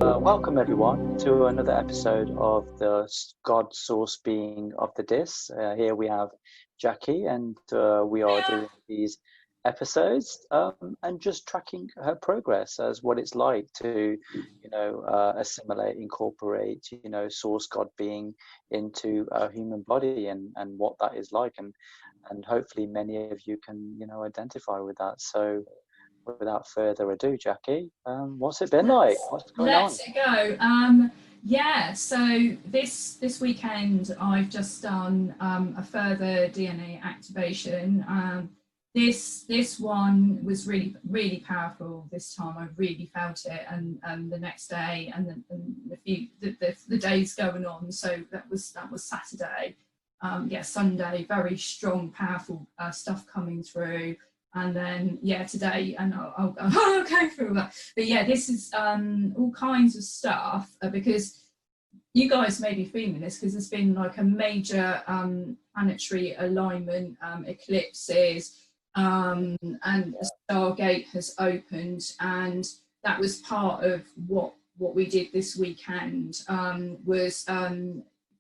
Welcome everyone to another episode of the God Source Being of the Dis. Here we have Jackie, and we are doing these episodes and just tracking her progress as what it's like to, assimilate, incorporate, Source God Being into a human body, and what that is like, and hopefully many of you can, identify with that. So, without further ado, Jackie, what's it been like? What's going on? Let's go. Yeah, so this weekend I've just done a further DNA activation. This one was really powerful this time. I really felt it, and the next day and the days going on. So that was Saturday. Sunday, very strong, powerful stuff coming through. And then today, and I'll go through that. But yeah, this is all kinds of stuff because you guys may be feeling this because there's been like a major planetary alignment, eclipses, and the Stargate has opened, and that was part of what we did this weekend, was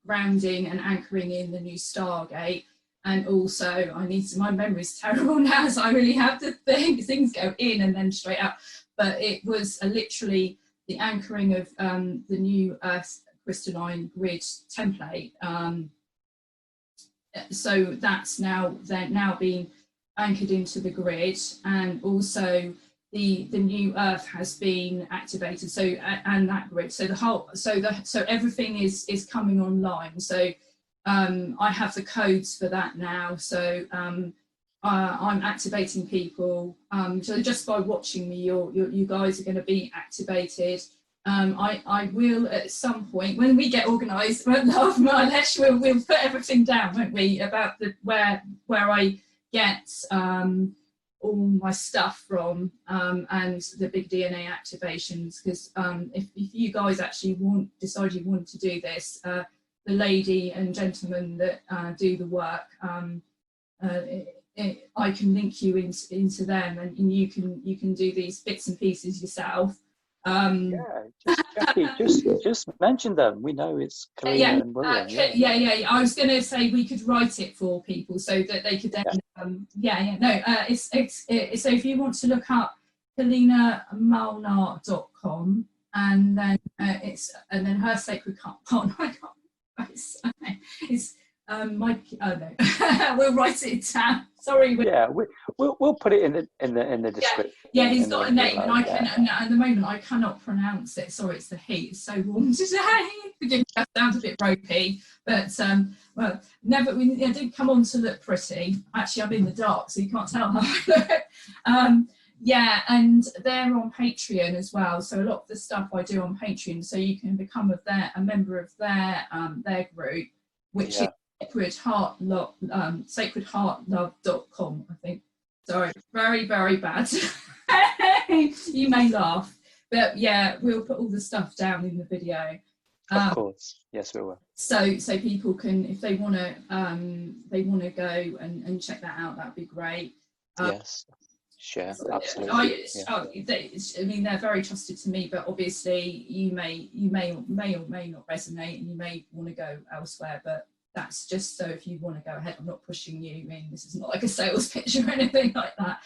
grounding and anchoring in the new Stargate. And also, my memory's terrible now, so I really have to think. Things go in and then straight out. But it was literally the anchoring of the new Earth crystalline grid template. So that's now being anchored into the grid, and also the new Earth has been activated. So and that grid. So so everything is coming online. So I have the codes for that now, so I'm activating people. So just by watching me, you guys are going to be activated. I will at some point when we get organised. Love Nilesh, we'll put everything down, won't we? About where I get all my stuff from, and the big DNA activations. Because if you guys actually decide you want to do this. The lady and gentleman that do the work, I can link you into them, and you can do these bits and pieces yourself. Jackie, just mention them. We know it's Kalina and William. I was going to say we could write it for people so that they could then. So if you want to look up kalinamalnar.com, and then and then her sacred partner. It's Mike. Oh no, we'll write it down. Sorry. We'll put it in the description. Yeah, he's got a name, and I can. At the moment, I cannot pronounce it. Sorry, it's the heat. It's so warm today. Forgive me, that sounds a bit ropey, but well, never. I did come on to look pretty. Actually, I'm in the dark, so you can't tell how I look. Yeah, and they're on Patreon as well. So a lot of the stuff I do on Patreon, so you can become a member of their group, which is sacredheartlove.com, I think. Sorry, very, very bad. You may laugh, but yeah, we'll put all the stuff down in the video. Of course, yes, we will. So people can, if they want to go and check that out, that'd be great. Yes. Sure, absolutely. I mean, they're very trusted to me, but obviously you may or may not resonate, and you may want to go elsewhere. But that's just so if you want to go ahead. I'm not pushing you. I mean, this is not like a sales pitch or anything like that.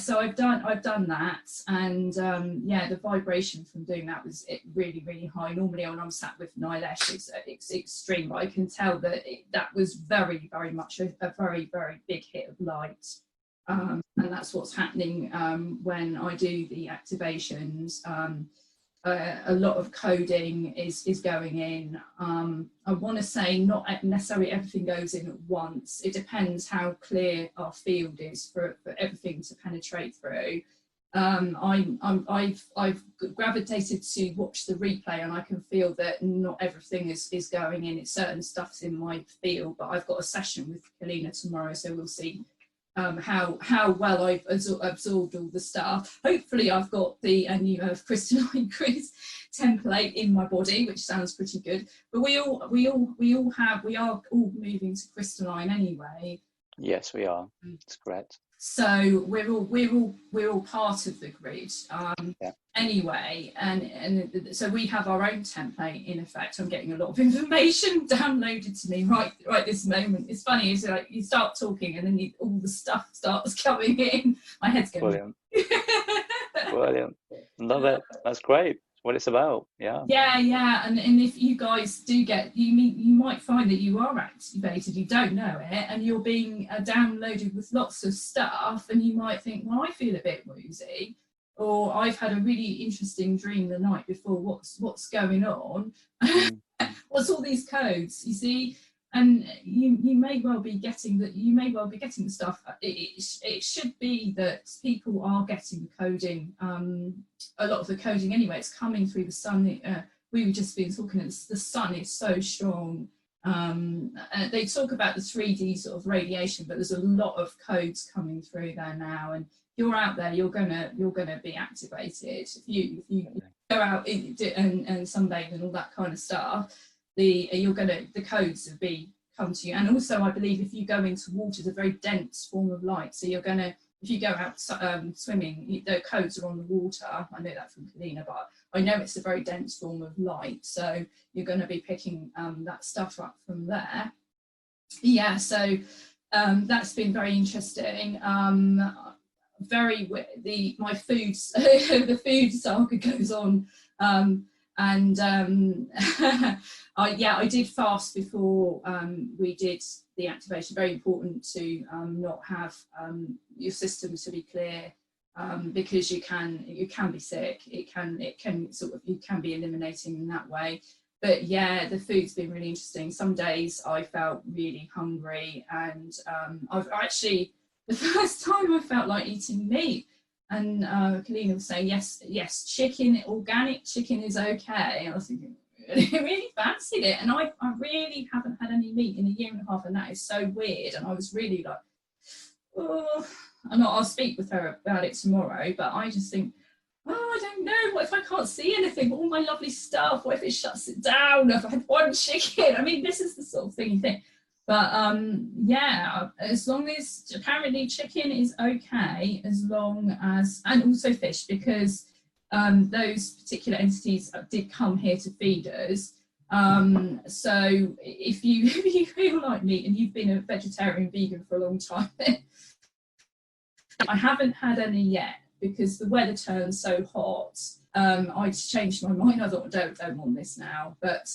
So I've done that, and the vibration from doing that was really, really high. Normally when I'm sat with Nilesh, it's extreme, but I can tell that that was very, very much a very, very big hit of light. And that's what's happening when I do the activations. A lot of coding is going in. I want to say not necessarily everything goes in at once. It depends how clear our field is for everything to penetrate through. I've gravitated to watch the replay, and I can feel that not everything is going in. It's certain stuff's in my field, but I've got a session with Kalina tomorrow, so we'll see how well I've absorbed all the stuff. Hopefully I've got the new crystalline grid template in my body, which sounds pretty good. But we are all moving to crystalline anyway. Yes, we are. It's correct. So we're all part of the grid. Yeah. Anyway, and so we have our own template in effect. I'm getting a lot of information downloaded to me right this moment. It's funny, is like you start talking and then all the stuff starts coming in. My head's going. Brilliant. Brilliant. Love it. That's great. What it's about. Yeah. Yeah. And if you guys do get, you might find that you are activated, you don't know it, and you're being downloaded with lots of stuff, and you might think, well, I feel a bit woozy, or I've had a really interesting dream the night before. What's going on? What's all these codes? You see, and you may well be getting that. You may well be getting the stuff. It should be that people are getting the coding. A lot of the coding anyway. It's coming through the sun. We were just been talking. The sun is so strong. They talk about the 3D sort of radiation, but there's a lot of codes coming through there now, and you're out there, you're gonna be activated. If you go out and sunbathe and all that kind of stuff, the codes will come to you. And also, I believe if you go into water, it's a very dense form of light. So you're gonna, if you go out swimming, the codes are on the water. I know that from Kalina, but I know it's a very dense form of light. So you're going to be picking that stuff up from there. Yeah, so that's been very interesting. My foods, the food saga goes on, I did fast before we did the activation. Very important to not have your system to be clear, because you can be sick. It can you can be eliminating in that way. But yeah, the food's been really interesting. Some days I felt really hungry, and I've actually, the first time I felt like eating meat, and Kalina was saying, yes, chicken, organic chicken is okay. And I was thinking, I really fancied it, and I really haven't had any meat in a year and a half, and that is so weird. And I was really like, oh, I'll speak with her about it tomorrow, but I just think, oh, I don't know, what if I can't see anything, all my lovely stuff, what if it shuts it down, if I had one chicken? I mean, this is the sort of thing you think. But yeah, as long as, apparently chicken is okay, as long as, and also fish, because those particular entities did come here to feed us. So if you feel like meat and you've been a vegetarian, vegan for a long time, I haven't had any yet, because the weather turned so hot. I changed my mind. I thought, don't want this now. But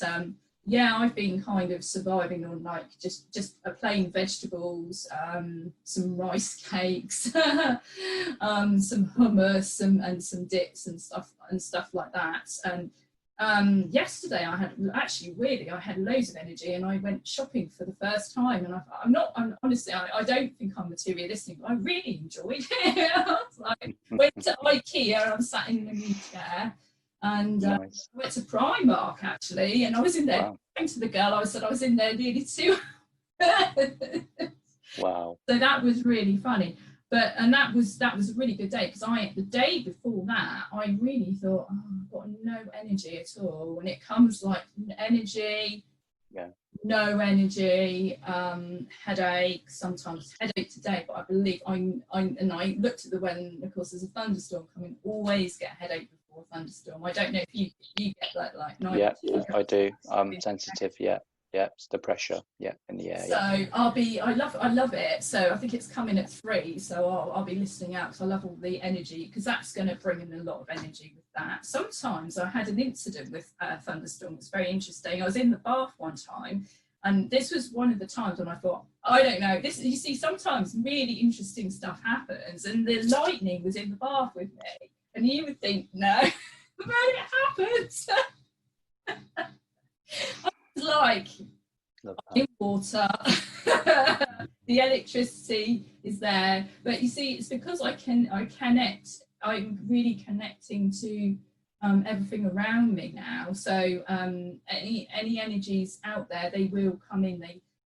yeah, I've been kind of surviving on like just plain vegetables, some rice cakes, some hummus, and some dips and stuff like that. And yesterday I had, actually weirdly, I had loads of energy, and I went shopping for the first time. And I'm honestly, I don't think I'm materialistic, but I really enjoyed it. I was like, went to IKEA, and I'm sat in the new chair. And Nice. I went to Primark actually, and I was in there. Wow. Going to the girl, I said I was in there nearly 2 hours. Wow. So that was really funny. And that was a really good day, because the day before that, I really thought, oh, I've got no energy at all. When it comes like energy, yeah, no energy, headache, sometimes headache today, but I believe and I looked at the weather, and of course there's a thunderstorm coming, always get a headache before a thunderstorm. I don't know if you get that, like yeah, I do. I'm sensitive, yeah, it's the pressure, in the air. So I love it. So I think it's coming at 3, so I'll be listening out, because I love all the energy, because that's going to bring in a lot of energy with that. Sometimes I had an incident with a thunderstorm. It's very interesting. I was in the bath one time, and this was one of the times when I thought, I don't know, this, you see, sometimes really interesting stuff happens, and the lightning was in the bath with me, and you would think, no, but it happens. I was like, in water, the electricity is there, but you see, it's because I connect. I'm really connecting to everything around me now. So any energies out there, they will come in.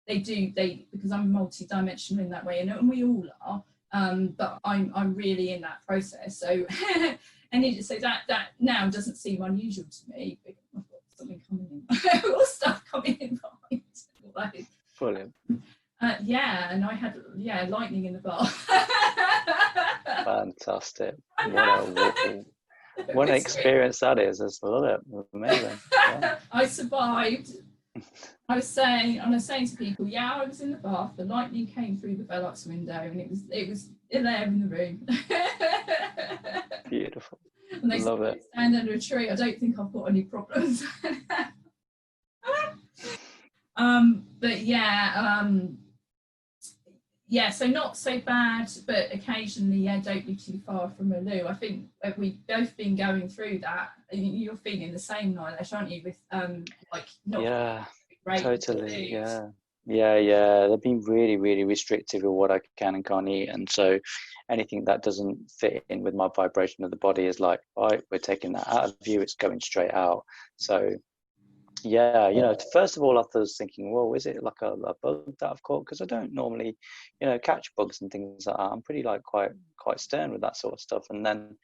They do because I'm multi-dimensional in that way, and we all are. But I'm really in that process. So so that now doesn't seem unusual to me. I've got something coming in, or stuff coming in behind. Brilliant. Yeah, and I had lightning in the bath. Fantastic. What an experience that is. I love it. Amazing. Yeah. I survived. I was saying to people, yeah, I was in the bath. The lightning came through the Velux window, and it was in there in the room. Beautiful. And they love it. Stand under a tree. I don't think I've got any problems. But yeah, so not so bad, but occasionally, don't be too far from a loo. I think we've both been going through that. You're feeling the same, Nilesh, aren't you? With like not great totally. Yeah. They've been really, really restrictive of what I can and can't eat, and so anything that doesn't fit in with my vibration of the body is like, right, we're taking that out of you. It's going straight out. So. Yeah, first of all, I was thinking, well, is it like a bug that I've caught? Because I don't normally, catch bugs and things like that. I'm pretty quite stern with that sort of stuff. And then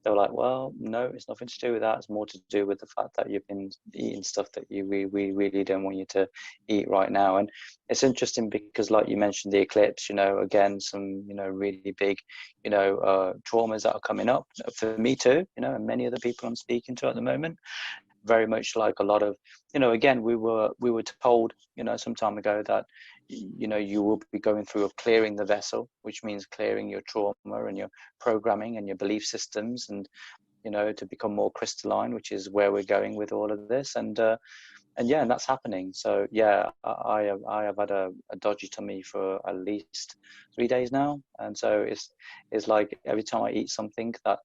they were like, well, no, it's nothing to do with that. It's more to do with the fact that you've been eating stuff that we really don't want you to eat right now. And it's interesting because, like you mentioned, the eclipse, again, some, really big, traumas that are coming up for me too, and many other people I'm speaking to at the moment. Very much like a lot of, again, we were told, some time ago that, you will be going through of clearing the vessel, which means clearing your trauma and your programming and your belief systems, and, to become more crystalline, which is where we're going with all of this. And that's happening. So yeah, I have had a dodgy tummy for at least 3 days now, and so it's like every time I eat something that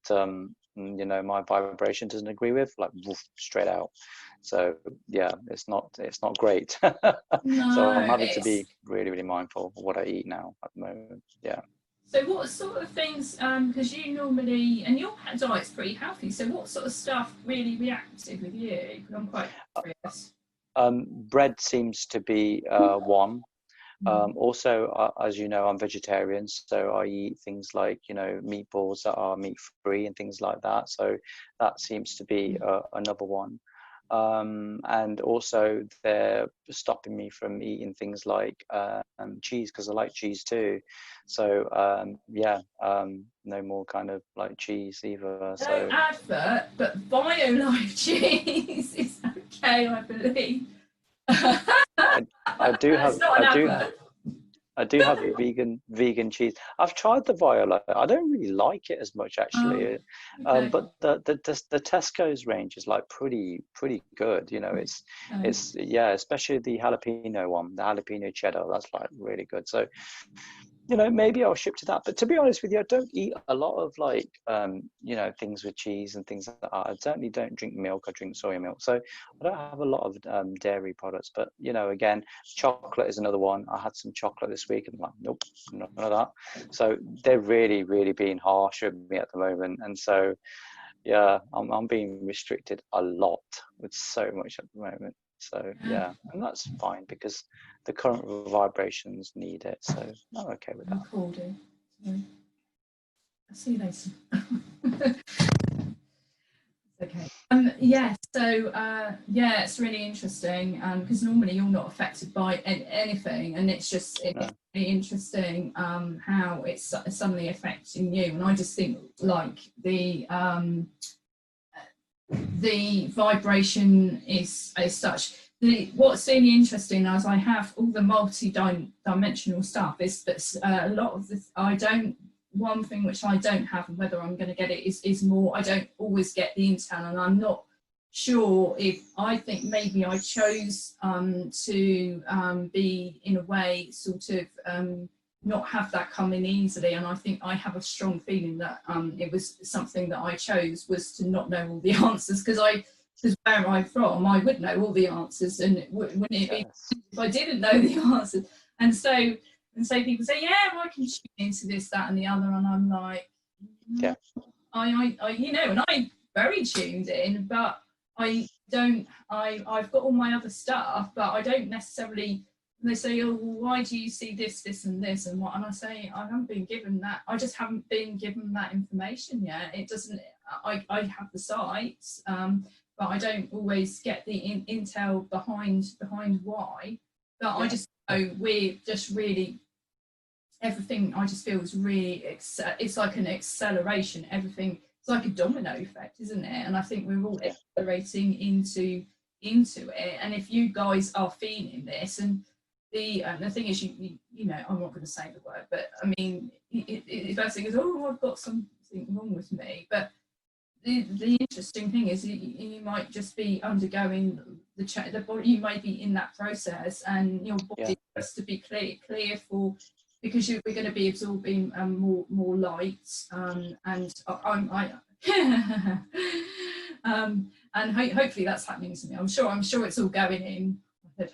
my vibration doesn't agree with, like woof, straight out. So yeah, it's not great. No, so I'm having to be really, really mindful of what I eat now at the moment. Yeah. So what sort of things, because you normally, and your diet's pretty healthy, so what sort of stuff really reacted with you? I'm quite curious. Bread seems to be one. Also, as you know, I'm vegetarian, so I eat things like, meatballs that are meat-free and things like that. So that seems to be another one. And also they're stopping me from eating things like cheese, because I like cheese too. So no more kind of like cheese either. So no advert, but BioLife cheese is okay, I believe. I do have vegan cheese. I've tried the Viola. I don't really like it as much actually. Okay. But the Tesco's range is like pretty good. It's especially the jalapeno one, the jalapeno cheddar. That's like really good. So maybe I'll ship to that. But to be honest with you, I don't eat a lot of like things with cheese and things like that. I certainly don't drink milk. I drink soy milk, so I don't have a lot of dairy products. But again, chocolate is another one. I had some chocolate this week and I'm like, nope, none of that. So they're really, really being harsh with me at the moment, and so yeah, I'm being restricted a lot with so much at the moment. So yeah, and that's fine because the current vibrations need it. So I'm okay with that. Recording. Sorry. I'll see you later. Okay. So it's really interesting because normally you're not affected by anything, and it's really interesting how it's suddenly affecting you. And I just think like the vibration is as such. What's really interesting as I have all the multi-dimensional stuff is that a lot of one thing which I don't have, and whether I'm going to get it is more, I don't always get the intel, and I'm not sure if I think maybe I chose to be in a way sort of not have that come in easily, and I think I have a strong feeling that it was something that I chose was to not know all the answers, because where I'm from, I would know all the answers, and wouldn't it be if I didn't know the answers? And so people say, yeah, well, I can tune into this, that, and the other, and I'm like, yeah, I and I'm very tuned in, but I don't. I've got all my other stuff, but I don't necessarily. They say, oh, well, why do you see this, and this, and what? And I say, I haven't been given that. I just haven't been given that information yet. It doesn't. I have the sites, but I don't always get the intel behind why. But I just know we're just really, everything I just feel is really, it's like an acceleration. Everything, it's like a domino effect, isn't it? And I think we're all accelerating into it. And if you guys are feeling this, and the thing is, you know, I'm not going to say the word, but I mean, the first thing is, oh, I've got something wrong with me. But the interesting thing is, you might just be undergoing the body. You may be in that process, and your body has to be clear for, because we're going to be absorbing more light, and and hopefully that's happening to me. I'm sure it's all going in.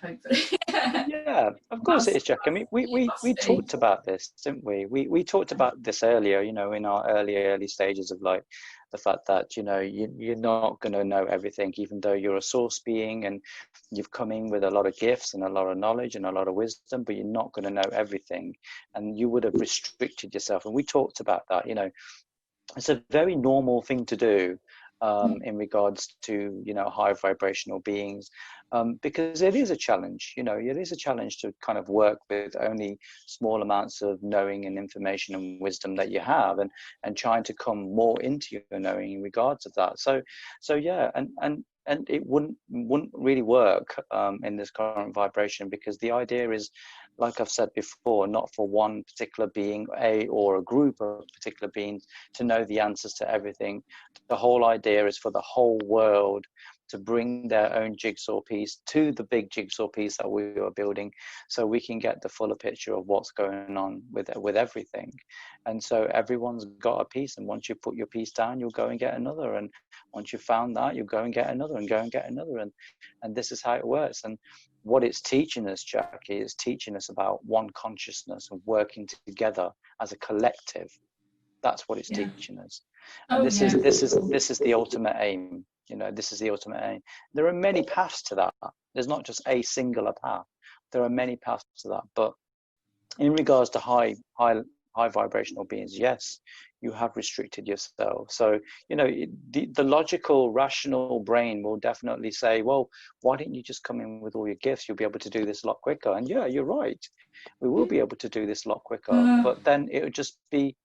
Hopefully. Yeah, of course it is, Jack. I mean, we talked about this, didn't we? We talked about this earlier, you know, in our early stages of like the fact that, you know, you're not going to know everything, even though you're a source being and you've come in with a lot of gifts and a lot of knowledge and a lot of wisdom, but you're not going to know everything, and you would have restricted yourself. And we talked about that, you know. It's a very normal thing to do in regards to, you know, high vibrational beings, because it is a challenge. You know, it is a challenge to kind of work with only small amounts of knowing and information and wisdom that you have, and trying to come more into your knowing in regards of that. So yeah, and it wouldn't really work in this current vibration, because the idea is, like I've said before, not for one particular being, or a group of particular beings, to know the answers to everything. The whole idea is for the whole world to bring their own jigsaw piece to the big jigsaw piece that we are building, so we can get the fuller picture of what's going on with everything. And so everyone's got a piece, and once you put your piece down, you'll go and get another, and once you've found that, you'll go and get another, and go and get another, and this is how it works. And what it's teaching us, Jackie, is teaching us about one consciousness and working together as a collective. That's what it's teaching us. And this is the ultimate aim. You know, this is the ultimate aim. There are many paths to that. There's not just a singular path. There are many paths to that. But in regards to high vibrational beings, yes, you have restricted yourself. So, you know, the logical, rational brain will definitely say, well, why didn't you just come in with all your gifts? You'll be able to do this a lot quicker. And yeah, you're right. We will be able to do this a lot quicker. But then it would just be,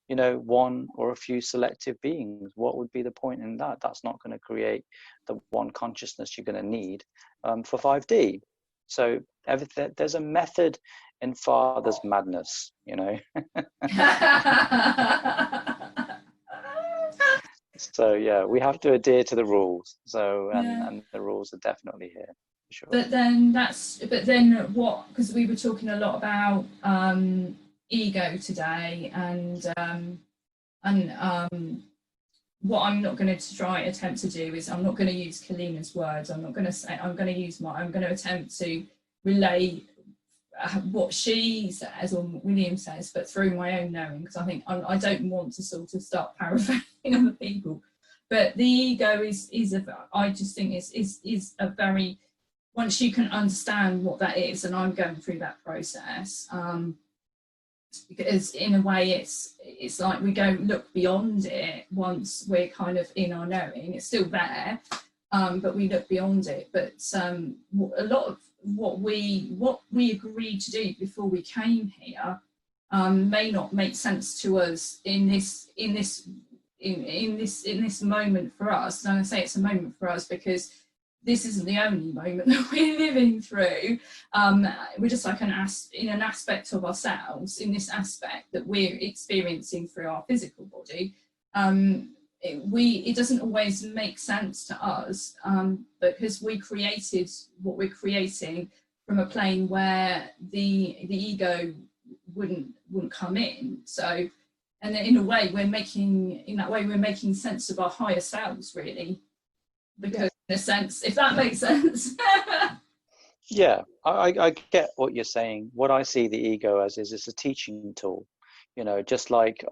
you know, one or a few selective beings. What would be the point in that? That's not going to create the one consciousness you're going to need for 5D. So there's a method in Father's madness, you know. So yeah, we have to adhere to the rules. So and the rules are definitely here, for sure. But then what? Because we were talking a lot about ego today, and what I'm not going to attempt to do is, I'm not going to use Kalina's words. I'm not going to say, I'm going to attempt to relay what she says or William says, but through my own knowing, because I think I don't want to sort of start paraphrasing other people. But the ego I just think is a very, once you can understand what that is, and I'm going through that process, because in a way it's like we go look beyond it once we're kind of in our knowing. It's still there, but we look beyond it. But a lot of what we agreed to do before we came here may not make sense to us in this moment for us. And I say it's a moment for us because this isn't the only moment that we're living through. We're just like in an aspect of ourselves, in this aspect that we're experiencing through our physical body. It doesn't always make sense to us, because we created what we're creating from a plane where the ego wouldn't come in. So, and in a way we're making sense of our higher selves, really, because in a sense, if that makes sense. Yeah, I get what you're saying. What I see the ego as is it's a teaching tool. You know, just like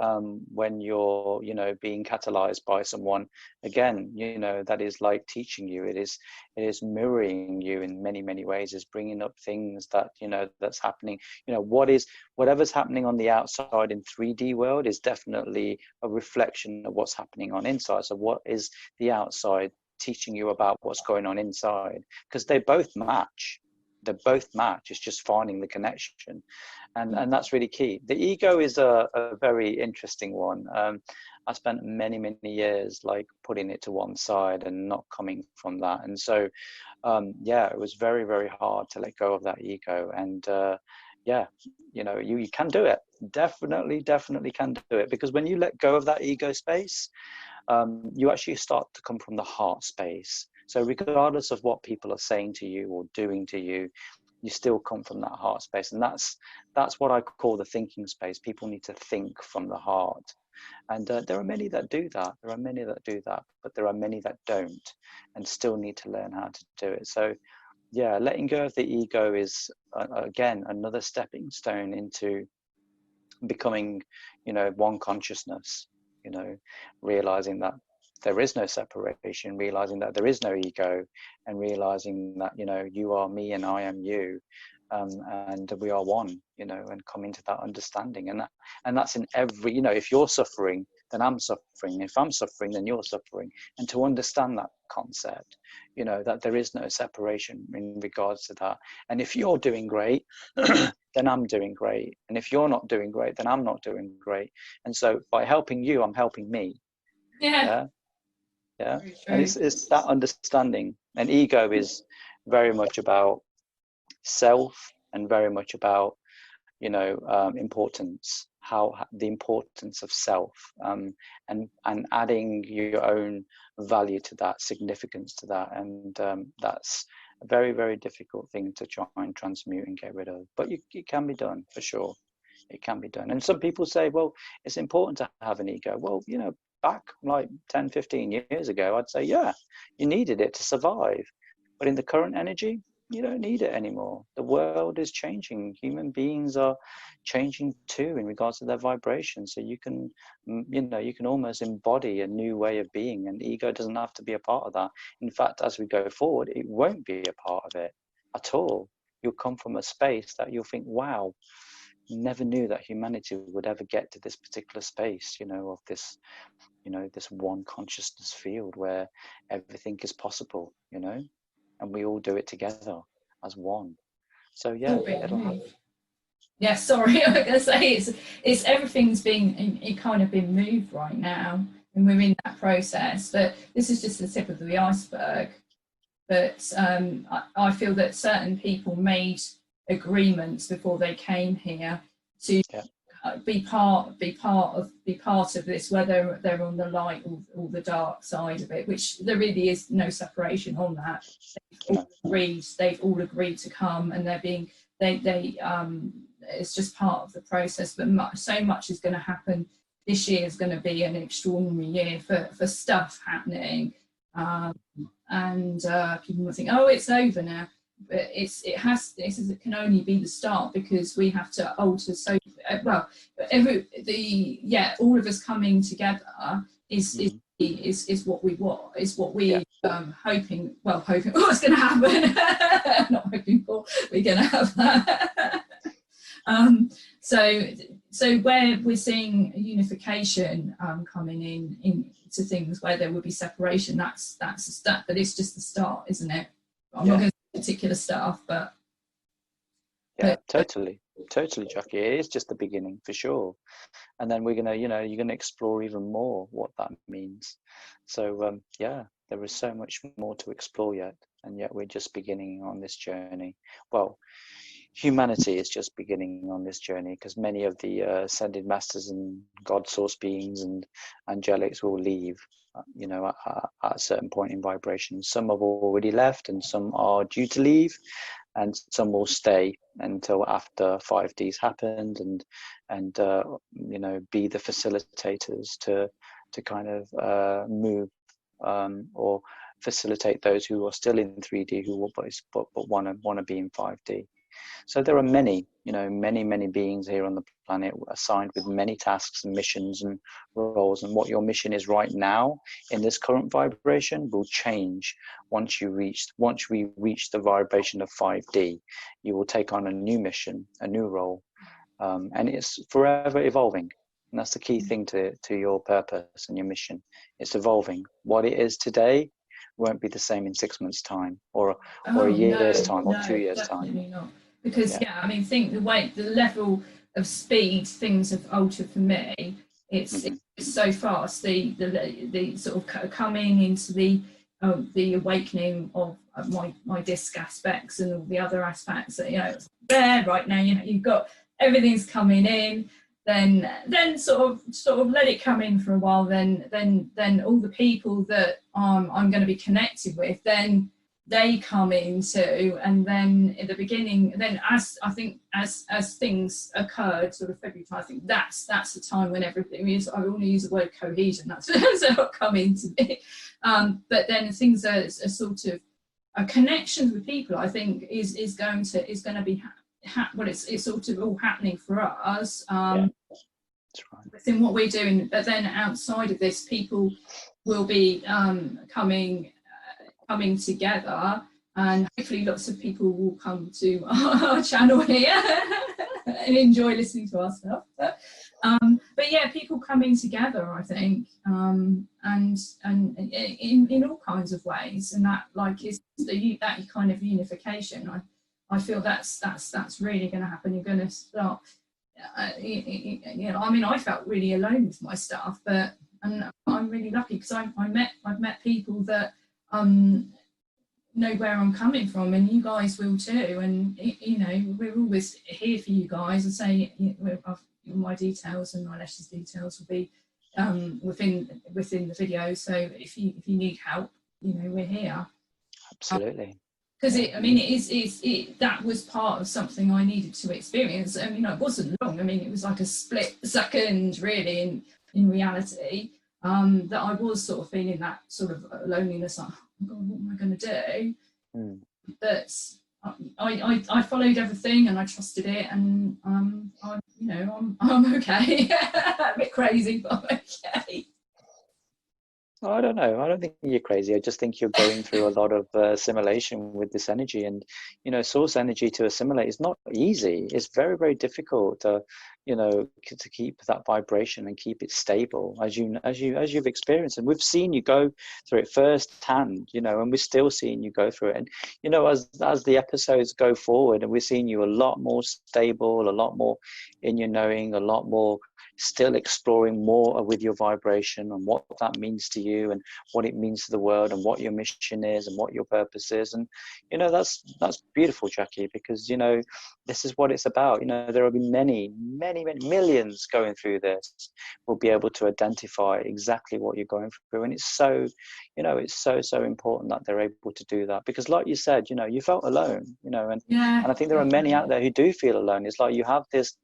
when you're, you know, being catalyzed by someone, again, you know, that is like teaching you. It is mirroring you in many, many ways. Is bringing up things that, you know, that's happening. You know, whatever's happening on the outside in 3D world is definitely a reflection of what's happening on inside. So what is the outside teaching you about what's going on inside? Because they both match. they both match. It's just finding the connection, and that's really key. The ego is a very interesting one. I spent many years like putting it to one side and not coming from that, and so yeah, it was very hard to let go of that ego. And yeah, you know, you can do it. Definitely can do it, because when you let go of that ego space, you actually start to come from the heart space. So regardless of what people are saying to you or doing to you, you still come from that heart space. And that's what I call the thinking space. People need to think from the heart. And there are many that do that. There are many that do that, but there are many that don't, and still need to learn how to do it. So yeah, letting go of the ego is again another stepping stone into becoming, you know, one consciousness. You know, realizing that there is no separation, realizing that there is no ego, and realizing that, you know, you are me and I am you, and we are one, you know, and coming to that understanding. And that's in every, you know, if you're suffering, then I'm suffering. If I'm suffering, then you're suffering. And to understand that concept, you know, that there is no separation in regards to that. And if you're doing great, then I'm doing great. And if you're not doing great, then I'm not doing great. And so by helping you, I'm helping me. Yeah. And it's that understanding. And ego is very much about self, and very much about, you know, importance, the importance of self, and adding your own value to that, significance to that. And that's a very difficult thing to try and transmute and get rid of, but it can be done, for sure. It can be done. And some people say, well, it's important to have an ego. Well, you know, back like 10-15 years ago, I'd say, yeah, you needed it to survive. But in the current energy, you don't need it anymore. The world is changing. Human beings are changing too in regards to their vibration. So you can, you know, you can almost embody a new way of being, and ego doesn't have to be a part of that. In fact, as we go forward, it won't be a part of it at all. You'll come from a space that you'll think, wow, never knew that humanity would ever get to this particular space, you know, of this, you know, this one consciousness field where everything is possible, you know, and we all do it together as one. So yeah, it'll happen. Yeah, sorry, I'm gonna say it's everything's it kind of been moved right now, and we're in that process. But this is just the tip of the iceberg. But I feel that certain people made agreements before they came here to be part of this, whether they're on the light or the dark side of it, which there really is no separation on that. They've all agreed to come, and it's just part of the process. But so much is going to happen. This year is going to be an extraordinary year for stuff happening. And people will think, oh, it's over now, but it can only be the start, because we have to alter so well. All of us coming together is what we want, is what we hoping what's going to happen. Not hoping for, we're going to have that. So where we're seeing unification coming into things where there will be separation, that's a start, but it's just the start, isn't it? I'm not going to say particular stuff, but totally, Jackie. It is just the beginning, for sure. And then we're gonna, you know, you're gonna explore even more what that means. So there is so much more to explore yet, and yet we're just beginning on this journey. Well, humanity is just beginning on this journey, because many of the ascended masters and God source beings and angelics will leave, you know, at a certain point in vibration. Some have already left, and some are due to leave, and some will stay until after 5D's happened, and you know, be the facilitators to kind of move or facilitate those who are still in 3D who will but want to be in 5D. So there are many beings here on the planet assigned with many tasks and missions and roles. And what your mission is right now in this current vibration will change once we reach the vibration of 5D. You will take on a new mission, a new role, and it's forever evolving. And that's the key thing to your purpose and your mission. It's evolving. What it is today won't be the same in 6 months' time, or Oh, a no, year's time, or no, 2 years' time. definitely not. Because, Yeah. I mean, think the level of speed things have altered for me, it's so fast. The sort of coming into the awakening of my disc aspects and all the other aspects that, it's there right now. You've got everything's coming in. Then sort of let it come in for a while. Then all the people that I'm going to be connected with, then they come in too. And then in the beginning, then as things occurred, sort of February time, I think that's the time when everything is. I want to use the word cohesion. That's what come into me. But then things are sort of connections with people. I think is going to be. Well, it's sort of all happening for us. That's right. Within what we're doing, but then outside of this, people will be coming together, and hopefully lots of people will come to our channel here and enjoy listening to our stuff. But yeah, people coming together, I think, and in all kinds of ways, and that is that kind of unification. I feel that's really going to happen. You're going to start. I mean, I felt really alone with my stuff, but I'm really lucky because I've met people that know where I'm coming from, and you guys will too. And we're always here for you guys. And say my details and Nilesh's details will be within the video. So if you need help, we're here. Absolutely. Because that was part of something I needed to experience. It wasn't long. I mean, it was like a split second, really, in reality, that I was sort of feeling that sort of loneliness. Like, oh God, what am I going to do? But I followed everything and I trusted it, and I'm okay. A bit crazy, but I'm okay. I don't know. I don't think you're crazy. I just think you're going through a lot of assimilation with this energy, and source energy to assimilate is not easy. It's very, very difficult to keep that vibration and keep it stable, as you've experienced, and we've seen you go through it firsthand. And we're still seeing you go through it. And as the episodes go forward, and we're seeing you a lot more stable, a lot more in your knowing, a lot more still exploring more with your vibration and what that means to you and what it means to the world and what your mission is and what your purpose is. And that's beautiful, Jackie, because this is what it's about. There will be many millions going through this will be able to identify exactly what you're going through. And it's so so important that they're able to do that, because like you said, you felt alone, and I think there are many out there who do feel alone. It's like you have this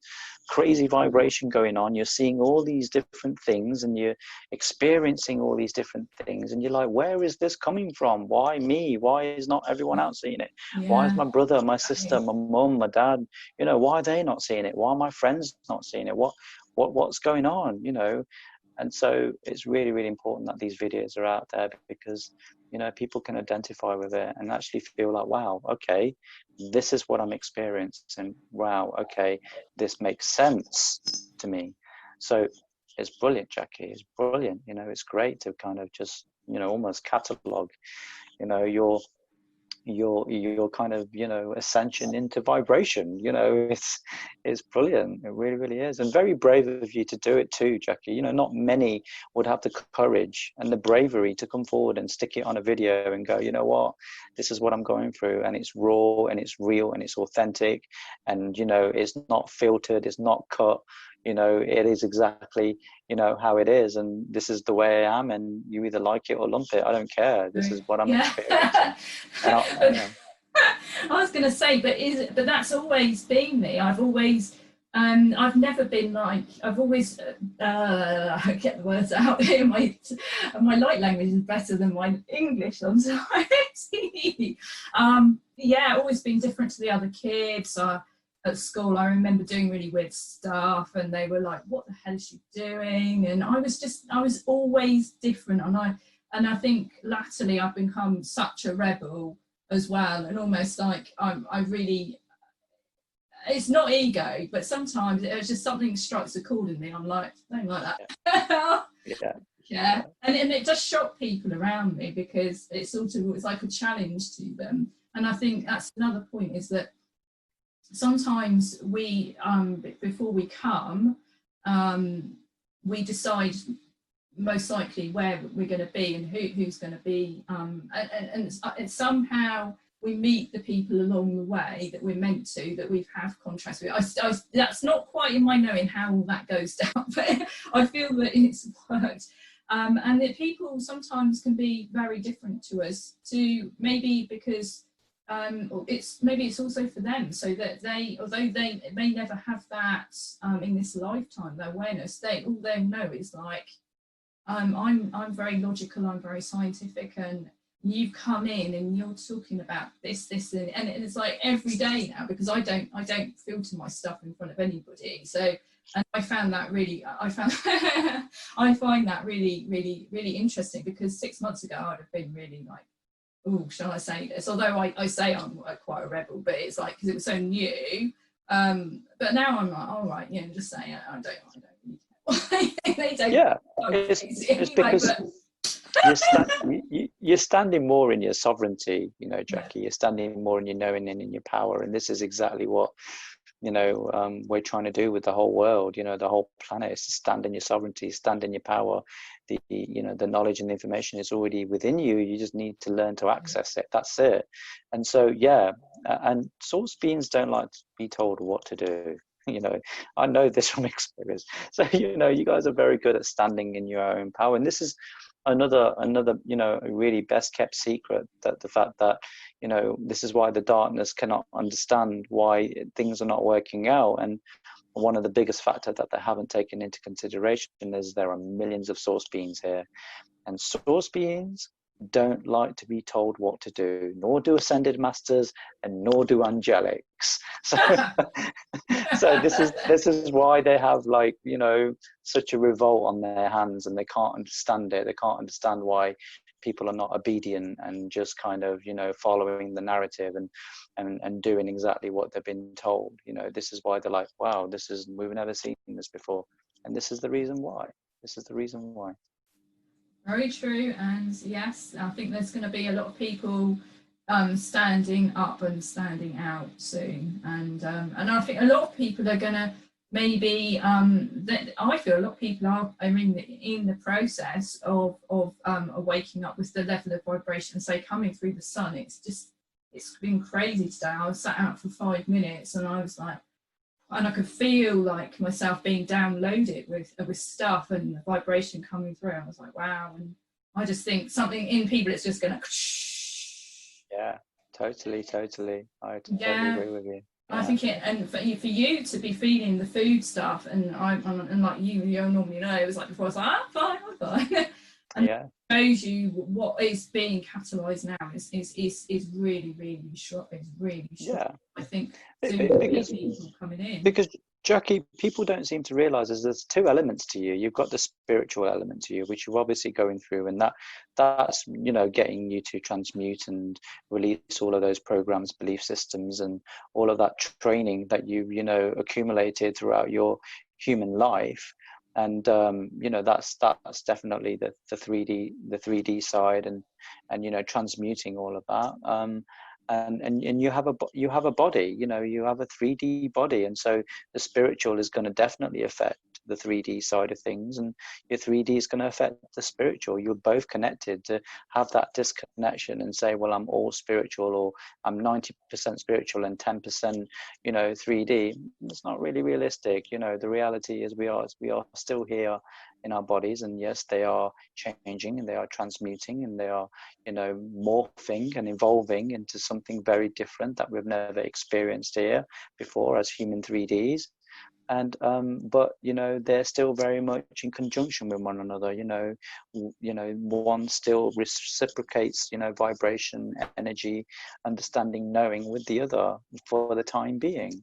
crazy vibration going on, you're seeing all these different things and you're experiencing all these different things, and you're like, where is this coming from? Why me? Why is not everyone else seeing it? Why is my brother, my sister, my mum, my dad, why are they not seeing it? Why are my friends not seeing it? What's going on? And so it's really, really important that these videos are out there, because people can identify with it and actually feel like, wow, okay, this is what I'm experiencing. Wow, okay, this makes sense to me. So it's brilliant, Jackie. It's brilliant. It's great to kind of just almost catalog your kind of ascension into vibration. It's brilliant. It really, really is. And very brave of you to do it too, Jackie. Not many would have the courage and the bravery to come forward and stick it on a video and go, what, this is what I'm going through, and it's raw and it's real and it's authentic, and it's not filtered, it's not cut. It is exactly how it is, and this is the way I am, and you either like it or lump it. I don't care. This is what I'm experiencing. I was going to say, but that's always been me. I've always I've never been like, I've always get the words out here. My light language is better than my English sometimes. Always been different to the other kids. At school, I remember doing really weird stuff, and they were like, what the hell is she doing? And I was always different. And I think latterly I've become such a rebel as well, and almost like I really, it's not ego, but sometimes it's just something strikes a chord in me. I'm like, don't like that. Yeah, and it does shock people around me, because it's like a challenge to them. And I think that's another point, is that sometimes we before we come, we decide most likely where we're going to be and who's going to be, and somehow we meet the people along the way that we're meant to, that we've had contracts with. That's not quite in my knowing how all that goes down, but I feel that it's worked. And that people sometimes can be very different to us, to maybe because it's also for them, so that although they may never have that in this lifetime, their awareness, all they know is like, I'm very logical, I'm very scientific, and you've come in and you're talking about this, and it's like every day now, because I don't filter my stuff in front of anybody. So, and I find that really really interesting, because 6 months ago I'd have been really like, oh, shall I say this? Although I say I'm quite a rebel, but it's like, because it was so new. But now I'm like, all right, just saying, I don't really care. They don't. Yeah, it's because you're standing more in your sovereignty, Jackie. You're standing more in your knowing and in your power, and this is exactly what we're trying to do with the whole world. The whole planet is to stand in your sovereignty, stand in your power. The knowledge and the information is already within you. You just need to learn to access it. That's it. And so, and source beings don't like to be told what to do. I know this from experience. So, you guys are very good at standing in your own power. And this is another, really best kept secret, that the fact that, this is why the darkness cannot understand why things are not working out. And one of the biggest factors that they haven't taken into consideration is there are millions of source beings here. And source beings don't like to be told what to do, nor do ascended masters, and nor do angelics. So, so this is why they have such a revolt on their hands, and they can't understand it. They can't understand why people are not obedient and just kind of following the narrative and doing exactly what they've been told. This is why they're like, wow, we've never seen this before, and this is the reason why. Very true. And yes, I think there's going to be a lot of people standing up and standing out soon, and I think a lot of people are going to maybe I feel a lot of people are in the process of waking up with the level of vibration, say, coming through the sun. It's been crazy today. I was sat out for 5 minutes, and I was like, and I could feel like myself being downloaded with stuff and the vibration coming through. I was like, wow. And I just think something in people, it's just going to. Yeah, totally. I totally agree with you. Yeah. I think and for you to be feeling the food stuff, and like you normally know, it was like before I was like, I'm fine. And it shows you what is being catalyzed now is really short. It's really short. Yeah. I think because people coming in. Because Jackie, people don't seem to realize there's two elements to you. You've got the spiritual element to you, which you're obviously going through, and that's getting you to transmute and release all of those programs, belief systems, and all of that training that you accumulated throughout your human life. And that's definitely the 3D side, and transmuting all of that. And you have a body, you have a 3D body, and so the spiritual is going to definitely affect the 3D side of things, and your 3D is going to affect the spiritual. You're both connected. To have that disconnection and say, well, I'm all spiritual, or I'm 90% spiritual and 10% 3D, it's not really realistic. The reality is we are still here in our bodies, and yes, they are changing, and they are transmuting, and they are morphing and evolving into something very different that we've never experienced here before as human 3Ds. And but they're still very much in conjunction with one another. One still reciprocates vibration, energy, understanding, knowing with the other for the time being.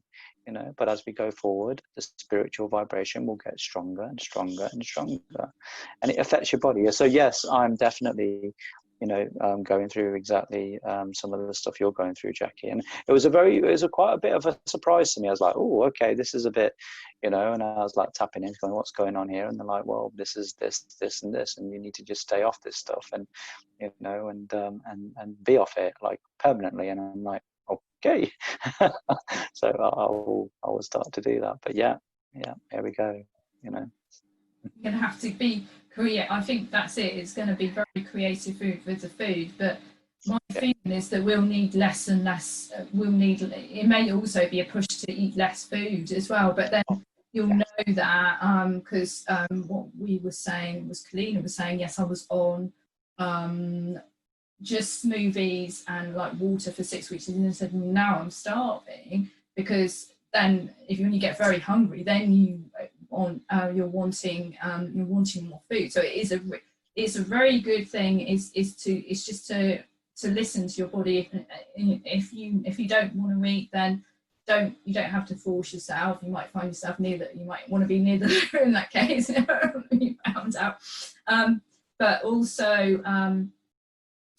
But as we go forward, the spiritual vibration will get stronger and stronger and stronger, and it affects your body. So yes, I'm definitely you know, going through exactly some of the stuff you're going through, Jackie. And it was quite a bit of a surprise to me. I was like, oh, okay, this is a bit, you know, and I was like tapping in, going, what's going on here? And they're like, well, this is this, this, and this, and you need to just stay off this stuff, and you know, and be off it like permanently. And I'm like, okay. So I will start to do that. But yeah, here we go. You know, you're going to have to be creative. I think that's it. It's going to be very creative food with the food, but my feeling is that we'll need less and less. It may also be a push to eat less food as well, but then you'll know that because what we were saying was, Kalina was saying, yes, I was on just smoothies and like water for 6 weeks, and then said, now I'm starving, because then when you get very hungry, then you're wanting more food. So it's a very good thing is just to listen to your body. If you don't want to eat, then you don't have to force yourself. You might find yourself you might want to be near the loo in that case. You found out. But also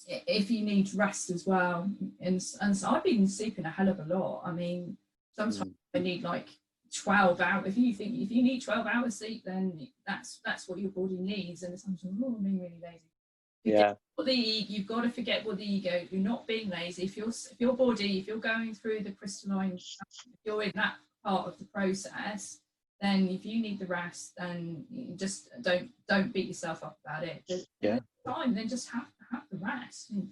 if you need rest as well, and so I've been sleeping a hell of a lot. I mean, sometimes I need like 12 hours. If you need 12 hours sleep, then that's what your body needs. And sometimes, oh, I'm being really lazy. You've got to forget what the ego. You're not being lazy. If your body, if you're going through the crystalline, if you're in that part of the process, then if you need the rest, then you just don't beat yourself up about it. Fine, then just have the rest, and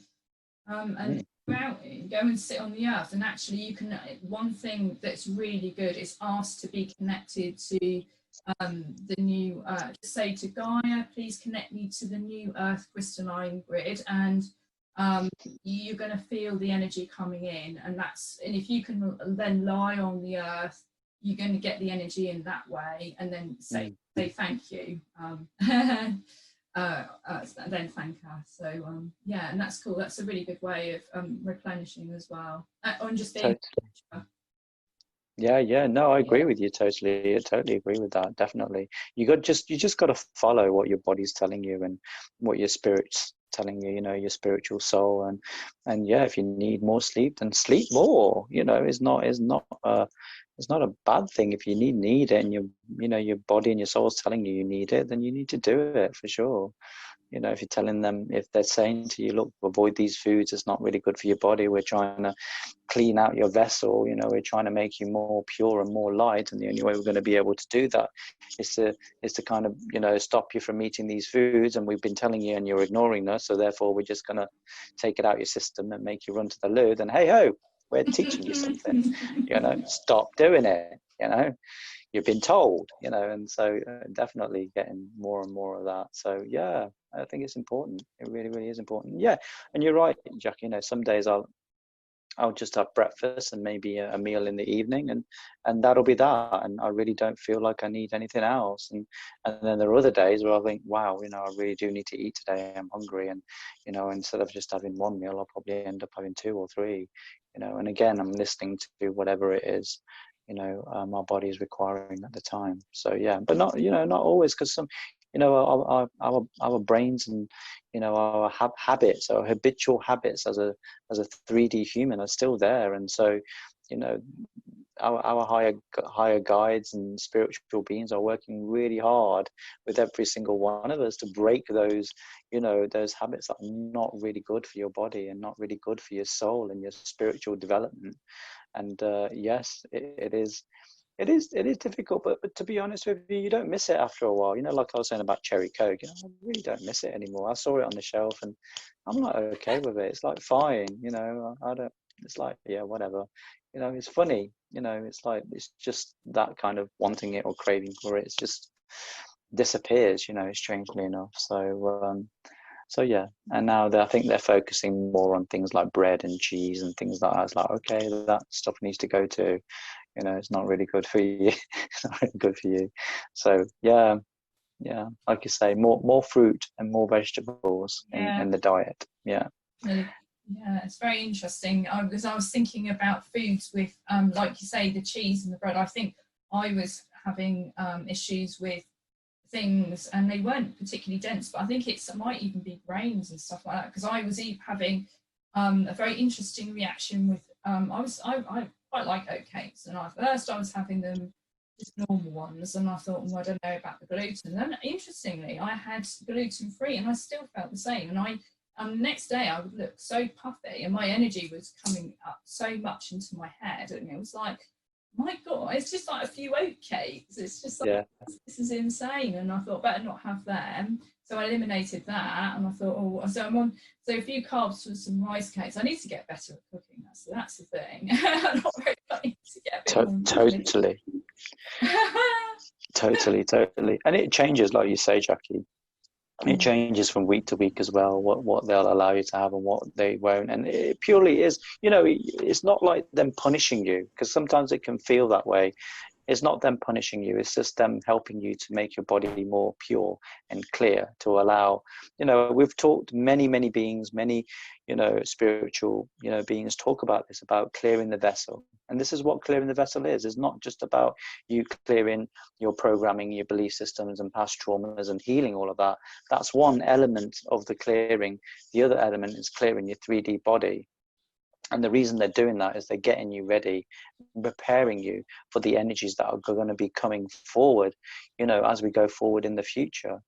go out, go and sit on the earth. And actually, you can. One thing that's really good is ask to be connected to the new. Just say to Gaia, please connect me to the new Earth crystalline grid, and you're going to feel the energy coming in. And if you can then lie on the earth, you're going to get the energy in that way, and then say thank you. Then thank her. So yeah, and that's cool. That's a really good way of replenishing as well. On just being no, I agree with you totally. I totally agree with that. Definitely, you just got to follow what your body's telling you and what your spirit's telling you. You know, your spiritual soul, and yeah, if you need more sleep, then sleep more. You know, it's not a bad thing. If you need it, and your body and your soul's telling you need it, then you need to do it for sure. You know, if you're telling them, if they're saying to you, look, avoid these foods, it's not really good for your body, we're trying to clean out your vessel, you know, we're trying to make you more pure and more light, and the only way we're going to be able to do that is to kind of, you know, stop you from eating these foods, and we've been telling you and you're ignoring us, so therefore we're just going to take it out your system and make you run to the loo. Then hey ho, we're teaching you something. You know, stop doing it. You know, you've been told. You know, and so definitely getting more and more of that. So yeah, I think it's important. It really, really is important. Yeah, and you're right, Jack. You know, some days I'll just have breakfast and maybe a meal in the evening, and that'll be that. And I really don't feel like I need anything else. And then there are other days where I think, wow, you know, I really do need to eat today. I'm hungry, and you know, instead of just having one meal, I'll probably end up having 2 or 3. You know, and again, I'm listening to whatever it is, you know, my body is requiring at the time. So yeah, but not, you know, not always, because some, you know, our brains and, you know, our habits, our habitual habits as a 3D human are still there. And so, you know, our higher guides and spiritual beings are working really hard with every single one of us to break those, you know, those habits that are not really good for your body and not really good for your soul and your spiritual development. And yes, it is difficult, but to be honest with you, you don't miss it after a while. You know, like I was saying about cherry Coke, you know, I really don't miss it anymore. I saw it on the shelf and I'm like okay with it. It's like fine, you know, I don't, it's like, yeah, whatever. You know, it's funny, you know, it's like, it's just that kind of wanting it or craving for it. It's just disappears, you know, strangely enough. So yeah, and now I think they're focusing more on things like bread and cheese and things like that. It's like, okay, that stuff needs to go too. You know, it's not really good for you. It's not really good for you. So yeah, like you say, more fruit and more vegetables in the diet. Yeah. Yeah, it's very interesting. Because I was thinking about foods with, like you say, the cheese and the bread. I think I was having issues with things, and they weren't particularly dense, but I think it might even be grains and stuff like that, because I was having a very interesting reaction with I quite like oatcakes, and at first I was having them just normal ones, and I thought, well, I don't know about the gluten. And then interestingly, I had gluten free, and I still felt the same. And the next day I would look so puffy, and my energy was coming up so much into my head, and it was like, my God, it's just like a few oatcakes. It's just like, this is insane. And I thought, better not have them. So I eliminated that, and I thought, oh, so I'm on a few carbs with some rice cakes. I need to get better at cooking. That's the thing. I'm not very funny to get a bit more Totally. And it changes, like you say, Jackie. It changes from week to week as well, what they'll allow you to have and what they won't. And it purely is, it's not like them punishing you, because sometimes it can feel that way. It's not them punishing you, it's just them helping you to make your body more pure and clear, to allow, we've talked, many beings, many, spiritual, beings talk about this, about clearing the vessel. And this is what clearing the vessel is. It's not just about you clearing your programming, your belief systems and past traumas and healing all of that. That's one element of the clearing. The other element is clearing your 3D body. And the reason they're doing that is they're getting you ready, preparing you for the energies that are going to be coming forward, as we go forward in the future.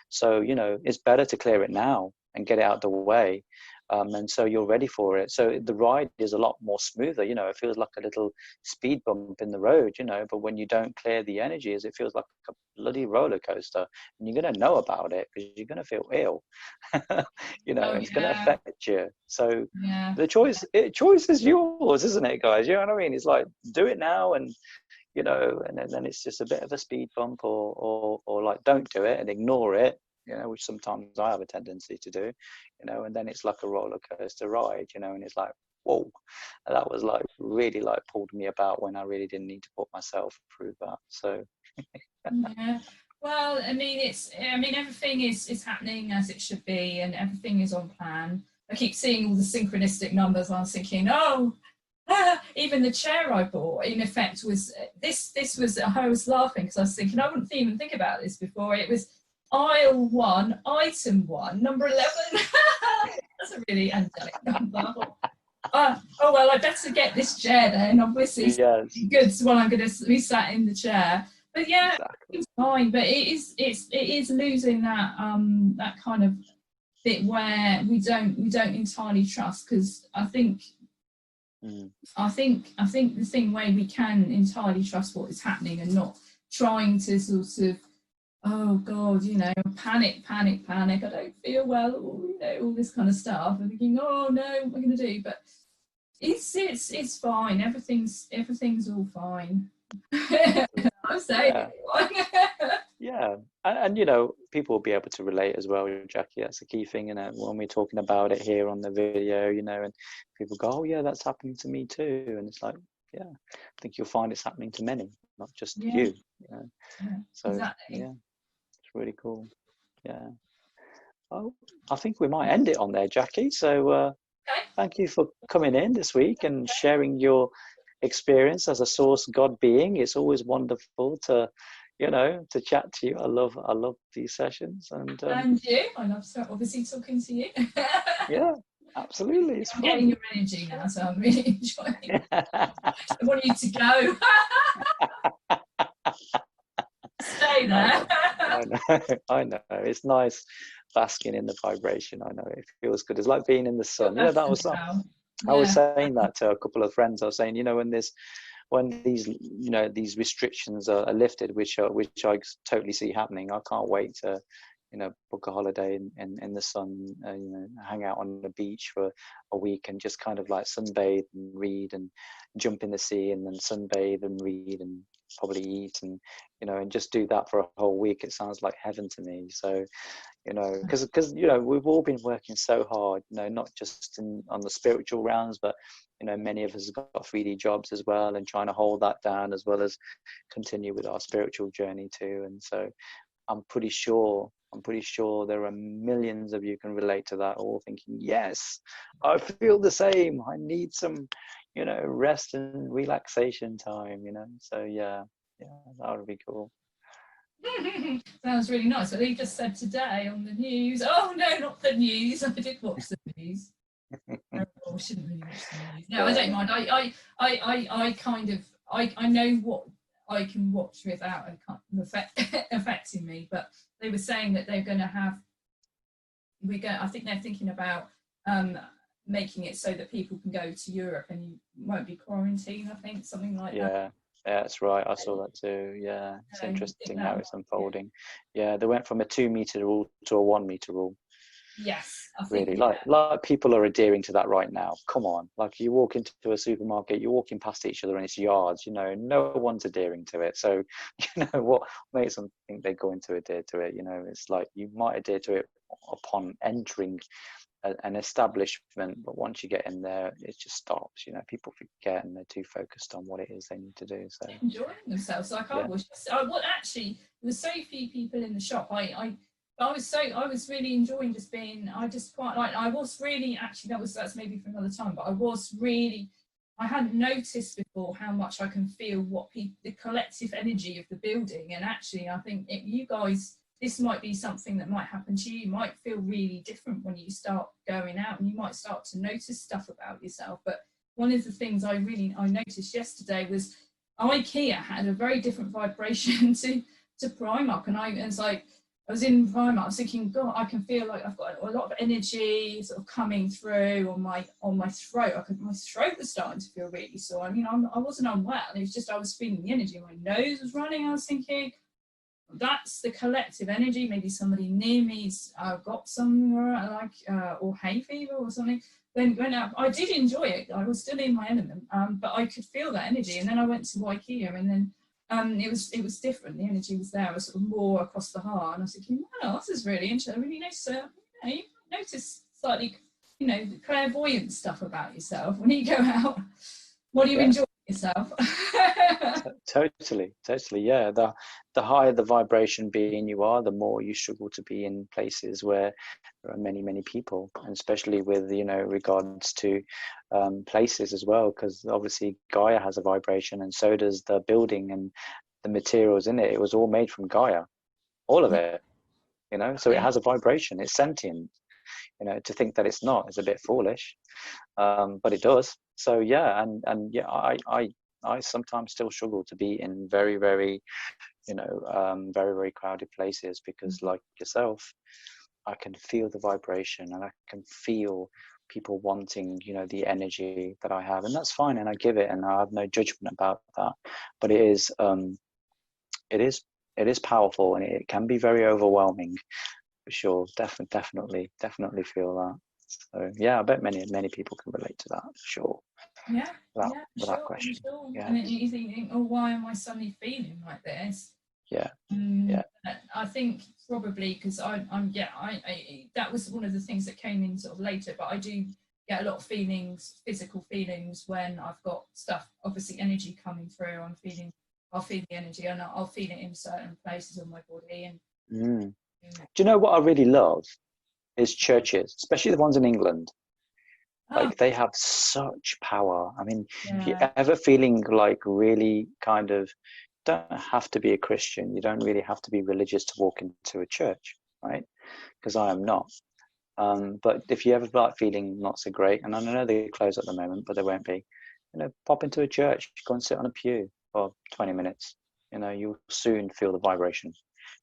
So, it's better to clear it now and get it out of the way. And so you're ready for it. So the ride is a lot more smoother, it feels like a little speed bump in the road, but when you don't clear the energies, it feels like a bloody roller coaster, and you're going to know about it because you're going to feel ill. It's going to affect you. So the choice is yours, isn't it, guys? You know what I mean? It's like, do it now, and and then it's just a bit of a speed bump, or like, don't do it and ignore it, which sometimes I have a tendency to do, and then it's like a roller coaster ride, and it's like, whoa, that was like really like pulled me about when I really didn't need to put myself through that. So yeah. Well, I mean, everything is happening as it should be, and everything is on plan. I keep seeing all the synchronistic numbers. I was thinking, even the chair I bought, in effect, was this was, I was laughing because I was thinking, I wouldn't even think about this before. It was aisle 1, item 1, number 11. That's a really angelic number. Oh well, I better get this chair then. Obviously, good. So I'm going to be sat in the chair. But yeah, exactly. It's fine. But it is losing that that kind of bit where we don't entirely trust, because I think the thing where we can entirely trust what is happening and not trying to sort of, oh God, panic, I don't feel well, or, all this kind of stuff, and thinking, oh no, what am I going to do? But it's fine. Everything's all fine. I'm saying. Yeah. And people will be able to relate as well, Jackie. That's the key thing, when we're talking about it here on the video, and people go, oh yeah, that's happening to me too. And it's like, yeah, I think you'll find it's happening to many, not just you. So exactly. Yeah, it's really cool. Yeah. Oh, I think we might end it on there, Jackie. So thank you for coming in this week and sharing your experience as a source God being. It's always wonderful to to chat to you. I love these sessions, and you. I love obviously talking to you. Yeah, absolutely. It's I'm fun. getting your energy now, so I'm really enjoying it. I want you to go. Stay there. I know. It's nice basking in the vibration. I know, it feels good. It's like being in the sun. That was I was saying that to a couple of friends. I was saying, when these restrictions are lifted, which I totally see happening, I can't wait to book a holiday in the sun, hang out on the beach for a week and just kind of like sunbathe and read and jump in the sea and then sunbathe and read and probably eat and and just do that for a whole week. It sounds like heaven to me. So because we've all been working so hard, not just on the spiritual realms, but many of us have got 3D jobs as well, and trying to hold that down as well as continue with our spiritual journey too. And so I'm pretty sure there are millions of you can relate to that, all thinking, yes, I feel the same. I need some, rest and relaxation time, So yeah, that would be cool. Sounds really nice. But he just said today on the news, oh no, not the news. I did watch the news. I shouldn't really watch the news. No, I don't mind. I kind of I know what I can watch without it kind of affecting me. But they were saying that they're going to have I think they're thinking about making it so that people can go to Europe and you won't be quarantined. I think something like that. Yeah, that's right. I saw that too. Yeah, it's interesting how it's unfolding. Yeah, they went from a 2-meter rule to a 1-meter rule. Yes, I think Really, like people are adhering to that right now. Come on, like you walk into a supermarket, you're walking past each other and it's yards. You know, no one's adhering to it. So, you know, what makes them think they're going to adhere to it? You know, it's like you might adhere to it upon entering an establishment, but once you get in there, it just stops. You know, people forget and they're too focused on what it is they need to do. So enjoying themselves. Like I was, actually, there were so few people in the shop. I was really enjoying just being. I just quite like. I was really actually that's maybe for another time, but I hadn't noticed before how much I can feel the collective energy of the building. And actually, I think you guys, this might be something that might happen to you. You might feel really different when you start going out, and you might start to notice stuff about yourself. But one of the things I noticed yesterday was IKEA had a very different vibration to Primark, and it's like I was in Primark, I was thinking, God, I can feel like I've got a lot of energy sort of coming through on my throat. My throat was starting to feel really sore. I mean, I wasn't unwell. It was just I was feeling the energy. My nose was running. I was thinking, that's the collective energy. Maybe somebody near me's got somewhere or hay fever or something. Then went out. I did enjoy it. I was still in my element, but I could feel that energy. And then I went to IKEA, and then it was different. The energy was there. I was sort of more across the heart, and I was thinking, wow, this is really interesting. I really notice slightly, the clairvoyant stuff about yourself when you go out. What do you enjoy yourself? Totally. Yeah, the higher the vibration being you are, the more you struggle to be in places where there are many people, and especially with regards to places as well, because obviously Gaia has a vibration, and so does the building and the materials in it. It was all made from Gaia, all of it, so it has a vibration. It's sentient. To think that it's not is a bit foolish, but it does. So yeah, and yeah, I sometimes still struggle to be in very very very crowded places, because like yourself, I can feel the vibration, and I can feel people wanting the energy that I have, and that's fine, and I give it, and I have no judgment about that. But it is powerful, and it can be very overwhelming, for sure. Definitely feel that. So yeah, I bet many people can relate to that, for sure. Without question. Sure. Yeah. And you think, oh, why am I suddenly feeling like this? Yeah. I think probably because I'm that was one of the things that came in sort of later, but I do get a lot of physical feelings when I've got stuff, obviously energy coming through. I'll feel the energy, and I'll feel it in certain places on my body. And do you know what I really love is churches, especially the ones in England. Like they have such power. I mean, if you're ever feeling like really kind of, don't have to be a Christian, you don't really have to be religious to walk into a church, right? Because I am not. But if you ever like feeling not so great, and I know they're closed at the moment, but they won't be, pop into a church, go and sit on a pew for 20 minutes. You'll soon feel the vibration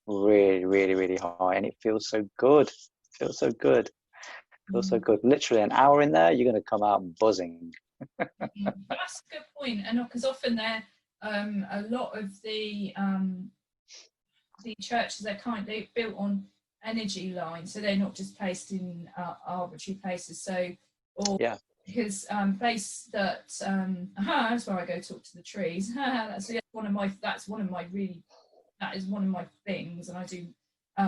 really high, and it feels so good. Feels so good. Literally an hour in there, you're going to come out buzzing. That's a good point, and because often they're a lot of the churches, they're built on energy lines, so they're not just placed in arbitrary places. So, because place that that's where I go talk to the trees. That is one of my things, and I do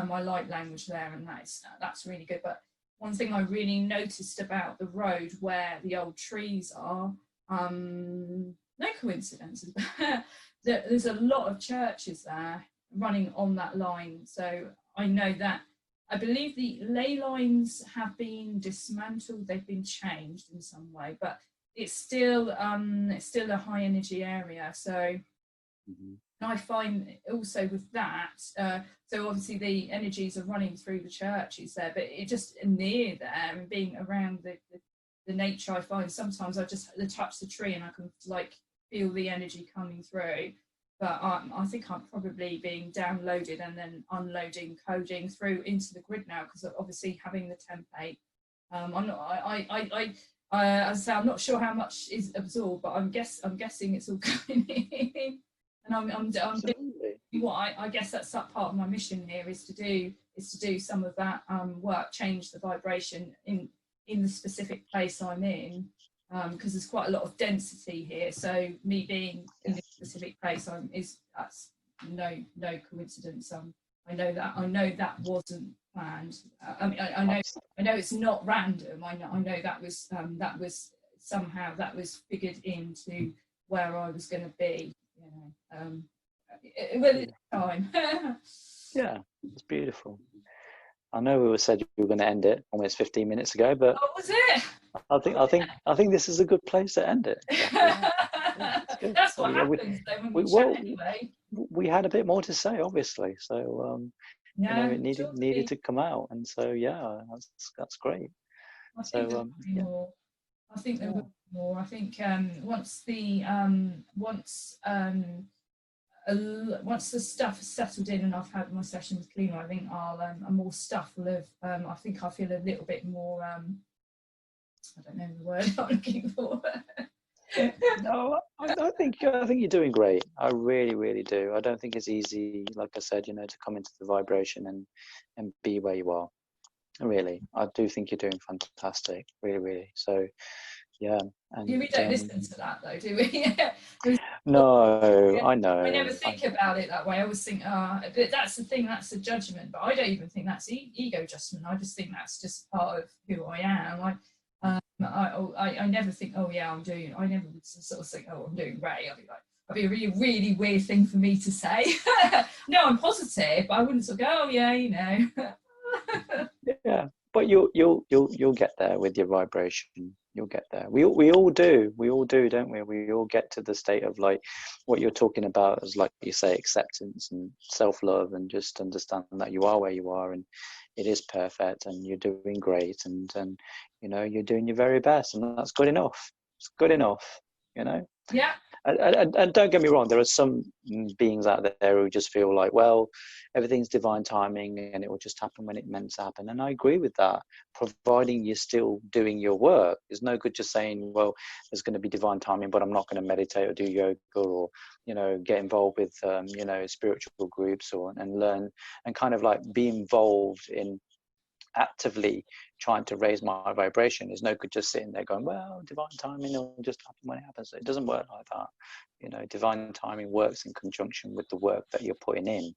my light language there, and that's really good. But one thing I really noticed about the road where the old trees are, no coincidences, there's a lot of churches there running on that line. So I know that, I believe the ley lines have been dismantled, they've been changed in some way, but it's still a high energy area. So And I find also with that, so obviously the energies are running through the churches there, but it just near there and being around the nature, I find sometimes I just touch the tree and I can like feel the energy coming through. But I think I'm probably being downloaded and then unloading coding through into the grid now, because obviously having the template. I'm not. As I say, I'm not sure how much is absorbed, but I'm guessing it's all going in. And I'm doing what I guess that's that part of my mission here is to do some of that work, change the vibration in the specific place I'm in, because there's quite a lot of density here. So me being in this specific place that's no coincidence. I know that wasn't planned. I mean, I know it's not random. I know that was somehow that was figured into where I was going to be. You know, with time. Yeah, it's beautiful. I know we said we were going to end it almost 15 minutes ago, but was it? I think this is a good place to end it. Yeah, that's what happens though when we chat anyway. We had a bit more to say, obviously, so you know, it needed to come out, and so yeah, that's great. I think there will be more. I think there will be more. I think once the stuff is settled in and I've had my session with Cleaner, I think more stuff will have. I think I feel a little bit more. I don't know the word I'm looking for. No, I think you're doing great. I really do. I don't think it's easy, like I said, you know, to come into the vibration and be where you are. Really, I do think you're doing fantastic. Really. So, yeah. And we don't listen to that though, do we? No, I know. I never think about it that way. I always think, but that's the thing. That's the judgment. But I don't even think that's ego adjustment. I just think that's just part of who I am. I never think, oh yeah, I'm doing. I never would sort of think, oh, I'm doing great. I'd be a really weird thing for me to say. No, I'm positive, but I wouldn't sort of go, oh yeah, you know. Yeah, but you'll get there with your vibration. You'll get there. We all do, don't we? We all get to the state of like what you're talking about, as like you say, acceptance and self-love, and just understand that you are where you are and it is perfect and you're doing great, and you know, you're doing your very best, and that's good enough. It's good enough, you know. Yeah. And don't get me wrong, there are some beings out there who just feel like, well, everything's divine timing and it will just happen when it meant to happen. And I agree with that, providing you're still doing your work. There's no good just saying, well, there's going to be divine timing, but I'm not going to meditate or do yoga or, you know, get involved with, you know, spiritual groups and learn and kind of like be involved in actively trying to raise my vibration. Is no good just sitting there going, well, divine timing will just happen when it happens. It doesn't work like that. You know, divine timing works in conjunction with the work that you're putting in.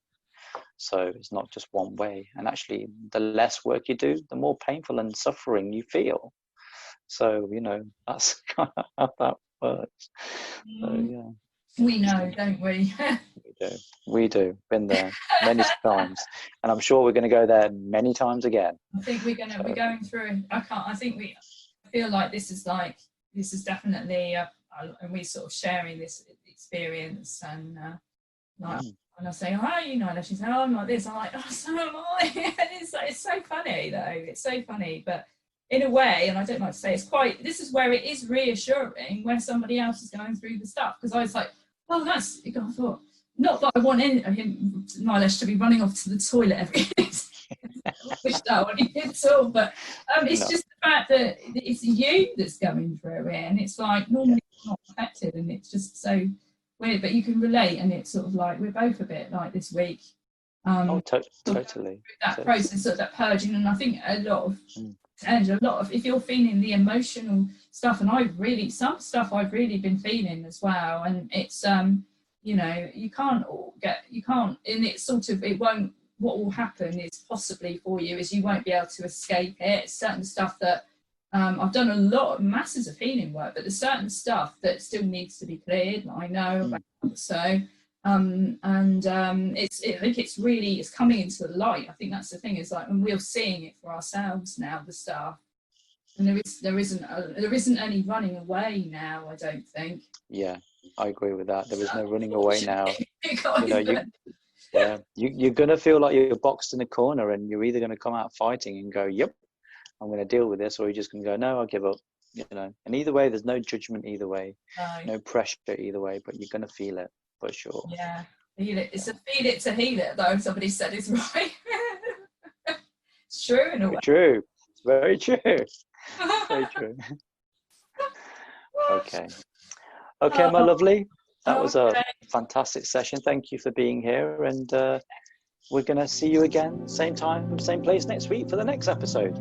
So it's not just one way. And actually, the less work you do, the more painful and suffering you feel. So, you know, that's kind of how that works. So, yeah. We know, don't we? We do. Been there many times, and I'm sure we're going to go there many times again. I think we're going through. I feel like this is definitely, and we sort of sharing this experience, and like when I say, oh, you know, she said, oh, I'm like this. I'm like, oh, so am I. It's so funny though. It's so funny, but in a way, and I don't like to say this is where it is reassuring when somebody else is going through the stuff, because I was like, oh, I thought, not that I want him, Nilesh, to be running off to the toilet every wish that on him at all, but it's just the fact that it's you that's going through it, and it's like normally it's not affected, and it's just so weird, but you can relate, and it's sort of like we're both a bit like this week. Totally. That process of that purging, and I think a lot of if you're feeling the emotional stuff, and some stuff I've really been feeling as well, and it's you know, you can't, and it's sort of, what will happen is possibly for you is you won't be able to escape it. It's certain stuff that I've done a lot of masses of healing work, but there's certain stuff that still needs to be cleared. I know about, so I think it's coming into the light. I think that's the thing, is like, and we're seeing it for ourselves now, the stuff. And there isn't any running away now, I don't think. Yeah, I agree with that. There is no running away now. You're gonna feel like you're boxed in a corner, and you're either gonna come out fighting and go, "Yep, I'm gonna deal with this," or you're just gonna go, "No, I'll give up." And either way, there's no judgment either way, no pressure either way, but you're gonna feel it for sure. Yeah, feel it. It's a feel it to heal it, though. Somebody said is right. It's true in a way. True. It's very true. Very true. Okay, my lovely. That was a fantastic session. Thank you for being here, and we're gonna see you again, same time, same place next week for the next episode.